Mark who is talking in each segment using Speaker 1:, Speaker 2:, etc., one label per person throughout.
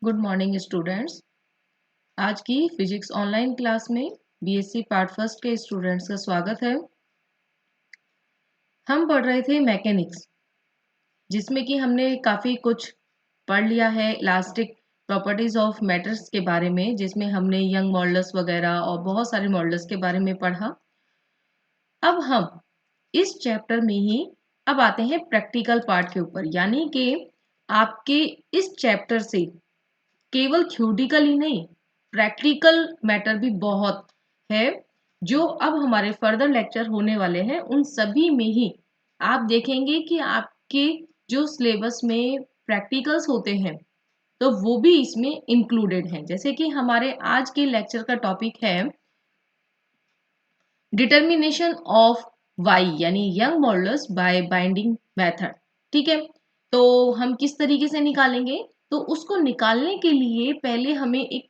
Speaker 1: Good morning students. आज की physics online class में बीएससी पार्ट फर्स्ट के स्टूडेंट्स का स्वागत है। हम पढ़ रहे थे मैकेनिक्स, जिसमें कि हमने काफ़ी कुछ पढ़ लिया है इलास्टिक प्रॉपर्टीज ऑफ मैटर्स के बारे में, जिसमें हमने यंग मॉडल्स वगैरह और बहुत सारे मॉडल्स के बारे में पढ़ा। अब हम इस चैप्टर में ही अब आते हैं प्रैक्टिकल पार्ट के ऊपर, यानी कि आपके इस चैप्टर से केवल थ्योरेटिकल ही नहीं, प्रैक्टिकल मैटर भी बहुत है। जो अब हमारे फर्दर लेक्चर होने वाले हैं उन सभी में ही आप देखेंगे कि आपके जो सिलेबस में प्रैक्टिकल्स होते हैं तो वो भी इसमें इंक्लूडेड हैं। जैसे कि हमारे आज के लेक्चर का टॉपिक है डिटर्मिनेशन ऑफ वाई, यानी young models bye binding method. ठीक है, तो हम किस तरीके से निकालेंगे? तो उसको निकालने के लिए पहले हमें एक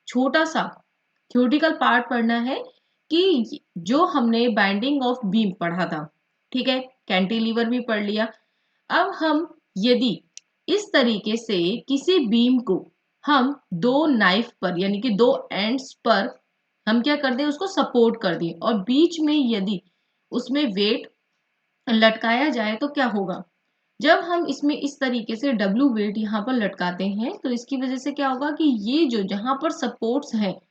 Speaker 1: छोटा सा थ्योरेटिकल पार्ट पढ़ना है कि जो हमने बाइंडिंग ऑफ बीम पढ़ा था। ठीक है, कैंटिलीवर भी पढ़ लिया। अब हम यदि इस तरीके से किसी बीम को हम दो नाइफ पर, यानी कि दो एंड्स पर हम क्या कर दें, उसको सपोर्ट कर दें, और बीच में यदि उसमें वेट लटकाया जाए तो क्या होगा? जब हम इसमें इस तरीके से डब्ल्यू वेट यहाँ पर लटकाते हैं तो इसकी वजह से क्या होगा कि ये जो जहां पर सपोर्ट्स हैं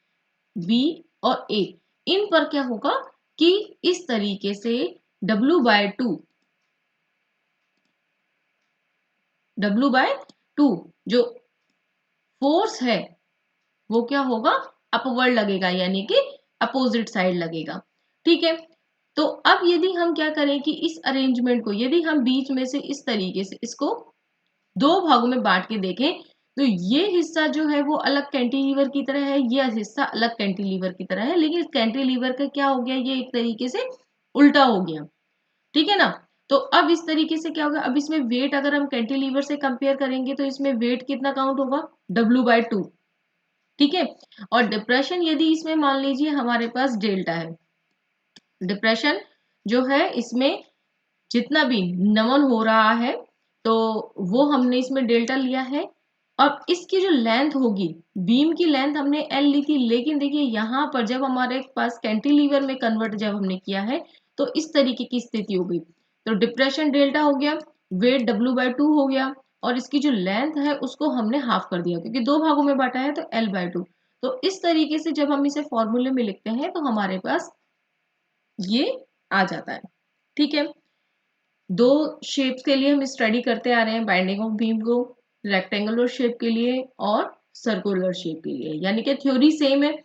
Speaker 1: बी और ए, इन पर क्या होगा कि इस तरीके से W/2 जो फोर्स है वो क्या होगा, अपवर्ड लगेगा, यानी कि अपोजिट साइड लगेगा। ठीक है, तो अब यदि हम क्या करें कि इस अरेंजमेंट को यदि हम बीच में से इस तरीके से इसको दो भागों में बांट के देखें तो ये हिस्सा जो है वो अलग कैंटिलीवर की तरह है, ये हिस्सा अलग कैंटिलीवर की तरह है, लेकिन इस कैंटिलीवर का क्या हो गया, ये एक तरीके से उल्टा हो गया। ठीक है ना? तो अब इस तरीके से क्या होगा, अब इसमें वेट अगर हम कैंटिलीवर से कंपेयर करेंगे तो इसमें वेट कितना काउंट होगा, W/2। ठीक है, और डिप्रेशन यदि इसमें मान लीजिए हमारे पास डेल्टा है, डिप्रेशन जो है इसमें जितना भी नमन हो रहा है तो वो हमने इसमें डेल्टा लिया है। अब इसकी जो लेंथ होगी, बीम की लेंथ हमने एल ली थी, लेकिन देखिए यहाँ पर जब हमारे पास कैंटिलीवर में कन्वर्ट जब हमने किया है तो इस तरीके की स्थिति हो गई, तो डिप्रेशन डेल्टा हो गया, वेट W/2 हो गया, और इसकी जो लेंथ है उसको हमने हाफ कर दिया क्योंकि दो भागों में बांटा है तो L/2। तो इस तरीके से जब हम इसे फॉर्मूले में लिखते हैं तो हमारे पास ये आ जाता है। ठीक है, दो शेप्स के लिए हम स्टडी करते आ रहे हैं बाइंडिंग ऑफ बीम को, रेक्टेंगुलर शेप के लिए और सर्कुलर शेप के लिए, यानी कि थ्योरी सेम है।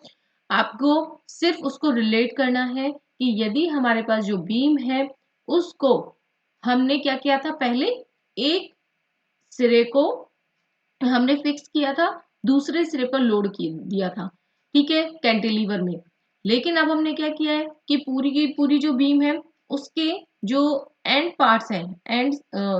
Speaker 1: आपको सिर्फ उसको रिलेट करना है कि यदि हमारे पास जो बीम है उसको हमने क्या किया था, पहले एक सिरे को हमने फिक्स किया था, दूसरे सिरे पर लोड दिया था, ठीक है, कैंटिलीवर में। लेकिन अब हमने क्या किया है कि पूरी की पूरी जो बीम है उसके जो एंड पार्ट्स हैं, एंड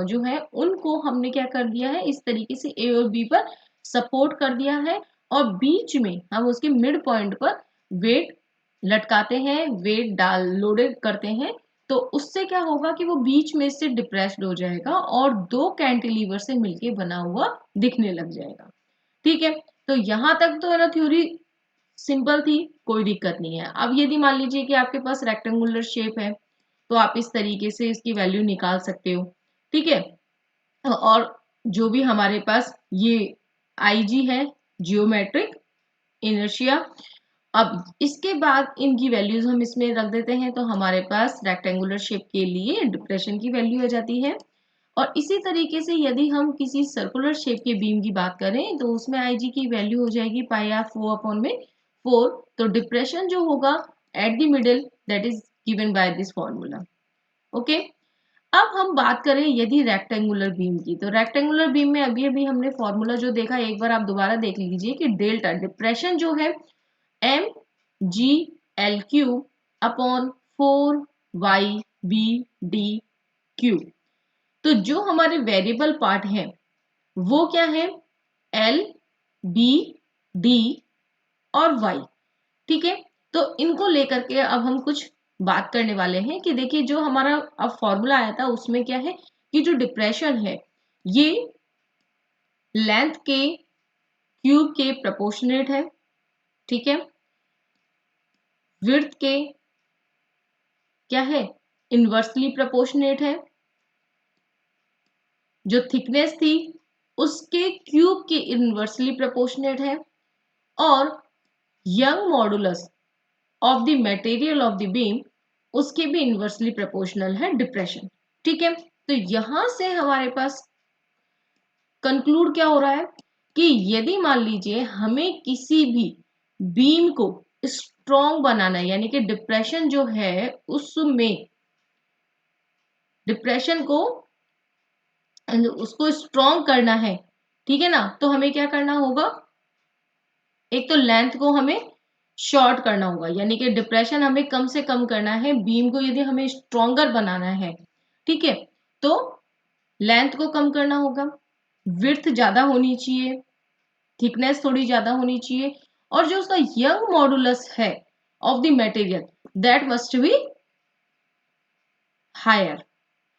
Speaker 1: जो है उनको हमने क्या कर दिया है, इस तरीके से ए और बी पर सपोर्ट कर दिया है, और बीच में हम उसके मिड पॉइंट पर वेट लटकाते हैं, वेट डाल लोडेड करते हैं। तो उससे क्या होगा कि वो बीच में से डिप्रेस्ड हो जाएगा और दो कैंटिलीवर से मिलके बना हुआ दिखने लग जाएगा। ठीक है, तो यहां तक तो है ना थ्योरी सिंपल थी, कोई दिक्कत नहीं है। अब यदि मान लीजिए कि आपके पास रेक्टेंगुलर शेप है तो आप इस तरीके से इसकी वैल्यू निकाल सकते हो। ठीक है, और जो भी हमारे पास ये IG है, जियोमेट्रिक इनर्शिया, अब इसके बाद इनकी वैल्यूज हम इसमें रख देते हैं तो हमारे पास रेक्टेंगुलर शेप के लिए डिप्रेशन की वैल्यू आ जाती है। और इसी तरीके से यदि हम किसी सर्कुलर शेप के बीम की बात करें तो उसमें IG की वैल्यू हो जाएगी πr4/4। तो डिप्रेशन जो होगा at the middle that is given by this formula. Okay, अब हम बात करें यदि रेक्टेंगुलर बीम की, तो रेक्टेंगुलर बीम में अभी अभी हमने फॉर्मूला जो देखा एक बार आप दोबारा देख लीजिए कि डेल्टा डिप्रेशन जो है mg/4y/b/d/q। तो जो हमारे वेरिएबल पार्ट है वो क्या है, L, B, D और Y। ठीक है, तो इनको लेकर के अब हम कुछ बात करने वाले हैं कि देखिए जो हमारा अब फॉर्मूला आया था उसमें क्या है कि जो डिप्रेशन है ये लेंथ के क्यूब के प्रोपोर्शनेट है, ठीक है। विड्थ के क्या है, इनवर्सली प्रोपोर्शनेट है। जो थिकनेस थी उसके क्यूब के इनवर्सली प्रोपोर्शनेट है। और young modulus of the material of the beam उसके भी इनवर्सली प्रोपोर्शनल है डिप्रेशन, ठीक है। तो यहां से हमारे पास कंक्लूड क्या हो रहा है कि यदि मान लीजिए हमें किसी भी बीम को स्ट्रॉन्ग बनाना है, यानी कि डिप्रेशन जो है उसमें डिप्रेशन को उसको स्ट्रॉन्ग करना है, ठीक है ना, तो हमें क्या करना होगा, एक तो लेंथ को हमें शॉर्ट करना होगा, यानी कि डिप्रेशन हमें कम से कम करना है बीम को, यदि हमें स्ट्रॉन्गर बनाना है, ठीक है। तो लेंथ को कम करना होगा, विड्थ ज्यादा होनी चाहिए, थिकनेस थोड़ी ज्यादा होनी चाहिए, और जो उसका यंग मॉडुलस है of the material that must be higher,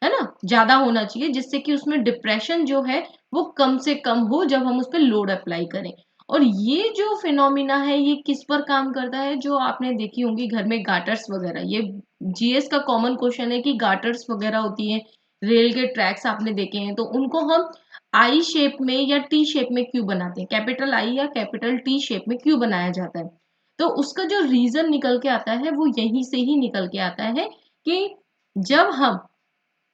Speaker 1: है ना, ज्यादा होना चाहिए, जिससे कि उसमें डिप्रेशन जो है वो कम से कम हो जब हम उस पर लोड अप्लाई करें। और ये जो फिनोमिना है ये किस पर काम करता है, जो आपने देखी होंगी घर में गाटर्स वगैरह, ये जीएस का कॉमन क्वेश्चन है कि गाटर्स वगैरह होती है, रेल के ट्रैक्स आपने देखे हैं, तो उनको हम आई शेप में या टी शेप में क्यों बनाते हैं, कैपिटल आई या कैपिटल टी शेप में क्यों बनाया जाता है। तो उसका जो रीजन निकल के आता है वो यहीं से ही निकल के आता है कि जब हम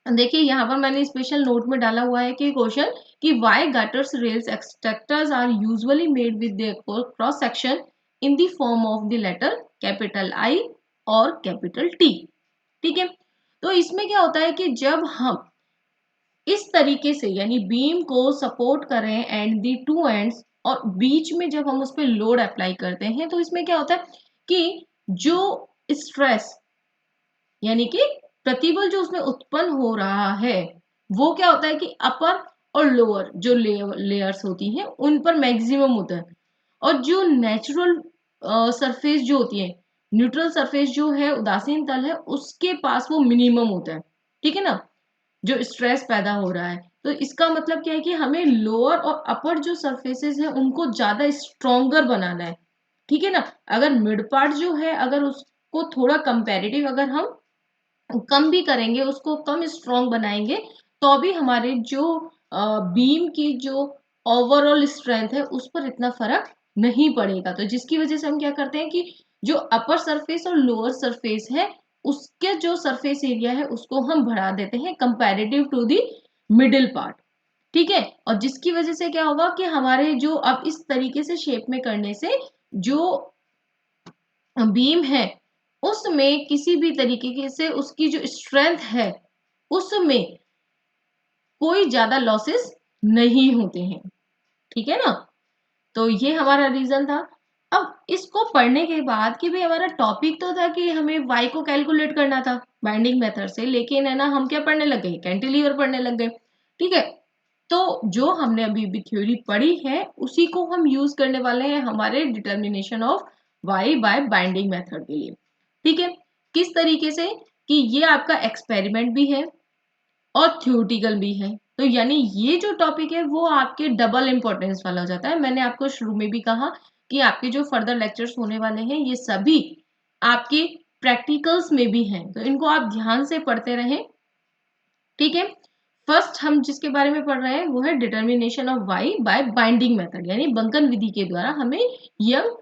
Speaker 1: देखिए यहाँ पर मैंने स्पेशल नोट में डाला हुआ है कि क्वेश्चन कि why gutters rails extractors are usually made with their cross section in the form of the letter capital I और कैपिटल टी, ठीक है। तो इसमें क्या होता है कि जब हम इस तरीके से यानी बीम को सपोर्ट करें एंड दी टू एंड्स, और बीच में जब हम उस पर लोड अप्लाई करते हैं तो इसमें क्या होता है कि जो स्ट्रेस यानी कि प्रतिबल जो उसमें उत्पन्न हो रहा है वो क्या होता है कि अपर और लोअर जो लेयर्स होती हैं उन पर मैक्सिमम होता है, और जो नेचुरल सरफेस जो होती है, न्यूट्रल सरफेस जो है उदासीन तल है उसके पास वो मिनिमम होता है, ठीक है ना, जो स्ट्रेस पैदा हो रहा है। तो इसका मतलब क्या है कि हमें लोअर और अपर जो सरफेसेस है उनको ज्यादा स्ट्रोंगर बनाना है, ठीक है ना। अगर मिड पार्ट जो है अगर उसको थोड़ा कंपैरेटिव अगर हम कम भी करेंगे, उसको कम स्ट्रॉन्ग बनाएंगे, तो भी हमारे जो बीम की जो ओवरऑल स्ट्रेंथ है उस पर इतना फर्क नहीं पड़ेगा। तो जिसकी वजह से हम क्या करते हैं कि जो अपर सरफेस और लोअर सरफेस है उसके जो सरफेस एरिया है उसको हम बढ़ा देते हैं comparative to the middle part, ठीक है। और जिसकी वजह से क्या होगा कि हमारे जो अब इस तरीके से शेप में करने से जो बीम है उसमें किसी भी तरीके से उसकी जो स्ट्रेंथ है उसमें कोई ज्यादा लॉसेस नहीं होते हैं, ठीक है ना। तो ये हमारा रीजन था। अब इसको पढ़ने के बाद कि भाई हमारा टॉपिक तो था कि हमें वाई को कैलकुलेट करना था बाइंडिंग मेथड से, लेकिन है ना हम क्या पढ़ने लग गए, कैंटिलीवर पढ़ने लग गए, ठीक है। तो जो हमने अभी भी थ्योरी पढ़ी है उसी को हम यूज करने वाले हैं हमारे determination of Y by binding method के लिए, ठीक है। किस तरीके से कि ये आपका एक्सपेरिमेंट भी है और थ्योरेटिकल भी है, तो यानी ये जो टॉपिक है वो आपके डबल इंपॉर्टेंस वाला हो जाता है। मैंने आपको शुरू में भी कहा कि आपके जो फर्दर लेक्चर्स होने वाले हैं ये सभी आपके प्रैक्टिकल्स में भी हैं, तो इनको आप ध्यान से पढ़ते रहें, ठीक है। फर्स्ट हम जिसके बारे में पढ़ रहे हैं वो है determination of Y by binding method, यानी बंकन विधि के द्वारा हमें यंग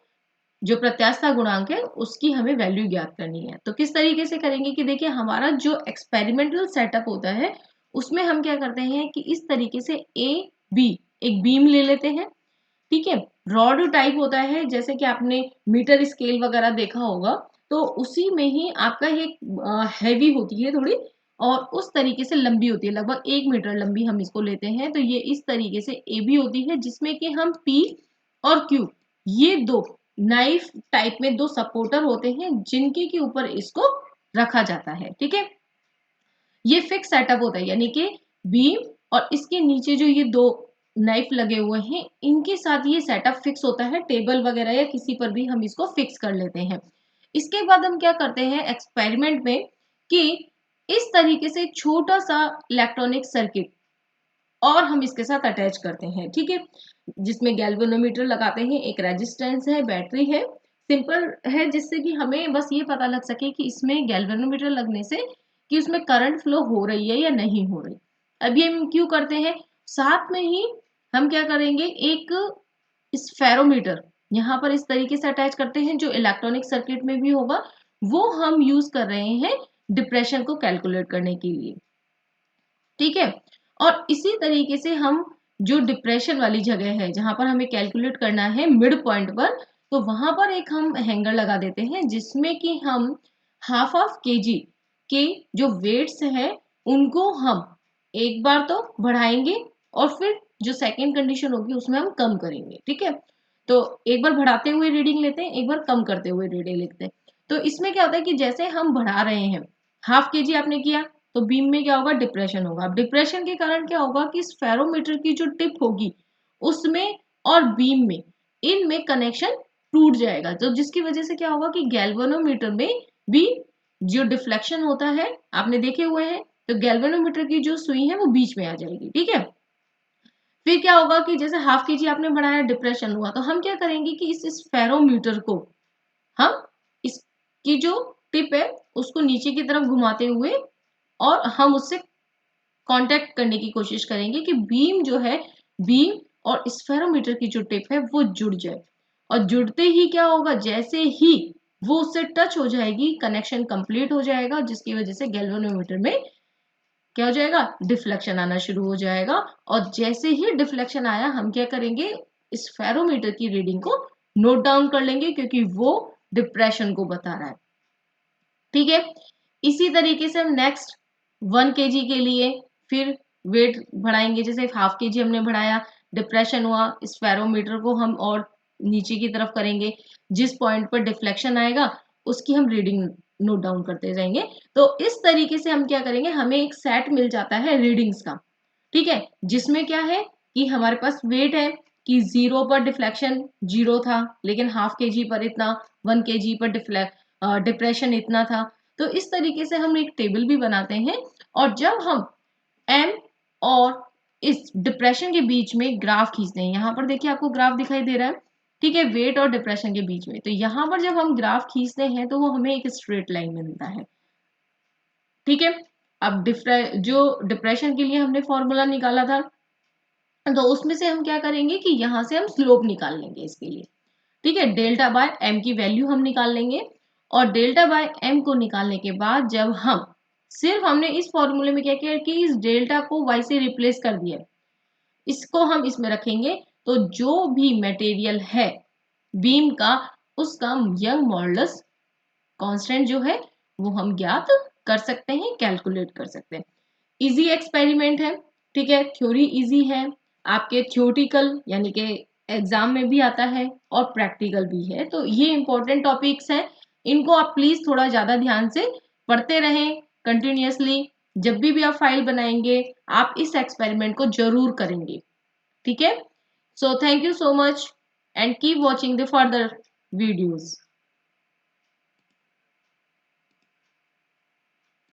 Speaker 1: जो प्रत्यास्था गुणांक है उसकी हमें वैल्यू ज्ञात करनी है। तो किस तरीके से करेंगे कि देखिए हमारा जो एक्सपेरिमेंटल सेटअप होता है उसमें हम क्या करते हैं कि इस तरीके से ए बी एक बीम ले लेते हैं, ठीक है। रॉड टाइप होता है जैसे कि आपने मीटर स्केल वगैरह देखा होगा, तो उसी में ही आपका ये हैवी होती है थोड़ी, और उस तरीके से लंबी होती है, लगभग 1 मीटर लंबी हम इसको लेते हैं। तो ये इस तरीके से ए बी होती है जिसमें कि हम पी और क्यू ये दो नाइफ टाइप में दो सपोर्टर होते हैं जिनके के ऊपर इसको रखा जाता है, ठीक है। ये फिक्स सेटअप होता है, यानी कि बीम और इसके नीचे जो ये दो नाइफ लगे हुए हैं इनके साथ ये सेटअप फिक्स होता है, टेबल वगैरह या किसी पर भी हम इसको फिक्स कर लेते हैं। इसके बाद हम क्या करते हैं एक्सपेरिमेंट में कि इस तरीके से छोटा सा इलेक्ट्रॉनिक सर्किट और हम इसके साथ अटैच करते हैं, ठीक है, जिसमें गैल्वेनोमीटर लगाते हैं, एक रेजिस्टेंस है, बैटरी है, सिंपल है, जिससे कि हमें बस ये पता लग सके कि इसमें गैल्वेनोमीटर लगने से कि उसमें करंट फ्लो हो रही है या नहीं हो रही। अब ये हम क्यों करते हैं, साथ में ही हम क्या करेंगे, एक स्फेरोमीटर यहाँ पर इस तरीके से अटैच करते हैं, जो इलेक्ट्रॉनिक सर्किट में भी होगा, वो हम यूज कर रहे हैं डिप्रेशन को कैलकुलेट करने के लिए, ठीक है। और इसी तरीके से हम जो डिप्रेशन वाली जगह है जहां पर हमें कैलकुलेट करना है मिड पॉइंट पर, तो वहां पर एक हम हैंगर लगा देते हैं, जिसमें कि हम हाफ ऑफ केजी के जो वेट्स हैं उनको हम एक बार तो बढ़ाएंगे और फिर जो सेकेंड कंडीशन होगी उसमें हम कम करेंगे, ठीक है। तो एक बार बढ़ाते हुए रीडिंग लेते हैं, एक बार कम करते हुए रीडिंग लिखते हैं। तो इसमें क्या होता है कि जैसे हम बढ़ा रहे हैं, हाफ केजी आपने किया तो बीम में क्या होगा, डिप्रेशन होगा। अब डिप्रेशन के कारण क्या होगा कि स्फेरोमीटर की जो टिप होगी उसमें और बीम में, इनमें कनेक्शन टूट जाएगा, तो जिसकी वजह से क्या होगा कि गैल्वेनोमीटर में भी जो डिफ्लेक्शन होता है आपने देखे हुए हैं, तो गैल्वेनोमीटर की जो सुई है वो बीच में आ जाएगी, ठीक है। फिर क्या होगा कि जैसे हाफ केजी आपने बढ़ाया, डिप्रेशन हुआ, तो हम क्या करेंगे कि इस स्फेरोमीटर को हम इसकी जो टिप है उसको नीचे की तरफ घुमाते हुए और हम उससे कांटेक्ट करने की कोशिश करेंगे कि बीम जो है, बीम और स्फेरोमीटर की जो टिप है वो जुड़ जाए। और जुड़ते ही क्या होगा, जैसे ही वो उससे टच हो जाएगी, कनेक्शन कंप्लीट हो जाएगा, जिसकी वजह से गैल्वेनोमीटर में क्या हो जाएगा, डिफ्लेक्शन आना शुरू हो जाएगा। और जैसे ही डिफ्लेक्शन आया, हम क्या करेंगे, स्फेरोमीटर की रीडिंग को नोट डाउन कर लेंगे, क्योंकि वो डिप्रेशन को बता रहा है, ठीक है। इसी तरीके से हम नेक्स्ट 1 kg के लिए फिर वेट बढ़ाएंगे, जैसे हाफ केजी हमने बढ़ाया, डिप्रेशन हुआ, स्फेरोमीटर को हम और नीचे की तरफ करेंगे, जिस पॉइंट पर डिफ्लेक्शन आएगा उसकी हम रीडिंग नोट डाउन करते जाएंगे। तो इस तरीके से हम क्या करेंगे, हमें एक सेट मिल जाता है रीडिंग्स का, ठीक है, जिसमें क्या है कि हमारे पास वेट है कि 0 पर डिफ्लेक्शन 0 था, लेकिन हाफ केजी पर इतना, 1 kg पर डिप्रेशन इतना था। तो इस तरीके से हम एक टेबल भी बनाते हैं, और जब हम एम और इस डिप्रेशन के बीच में ग्राफ खींचते हैं, यहाँ पर देखिए आपको ग्राफ दिखाई दे रहा है, ठीक है, वेट और डिप्रेशन के बीच में, तो यहाँ पर जब हम ग्राफ खींचते हैं तो वो हमें एक स्ट्रेट लाइन मिलता है, ठीक है। अब जो डिप्रेशन के लिए हमने फॉर्मूला निकाला था, तो उसमें से हम क्या करेंगे कि यहाँ से हम स्लोप निकाल लेंगे इसके लिए, ठीक है, डेल्टा बाय एम की वैल्यू हम निकाल लेंगे। और डेल्टा बाय एम को निकालने के बाद जब हम सिर्फ हमने इस फॉर्मूले में क्या किया कि इस डेल्टा को वाई से रिप्लेस कर दिया, इसको हम इसमें रखेंगे, तो जो भी मटेरियल है बीम का, उसका यंग मॉडुलस कांस्टेंट जो है वो हम ज्ञात कर सकते हैं, कैलकुलेट कर सकते हैं। इजी एक्सपेरिमेंट है, ठीक है, थ्योरी इजी है, आपके थ्योरेटिकल यानी कि एग्जाम में भी आता है और प्रैक्टिकल भी है, तो ये इंपॉर्टेंट टॉपिक्स हैं, इनको आप प्लीज थोड़ा ज्यादा ध्यान से पढ़ते रहें कंटिन्यूअसली। जब भी आप फाइल बनाएंगे आप इस एक्सपेरिमेंट को जरूर करेंगे, ठीक है। So thank you so much and keep watching the further videos.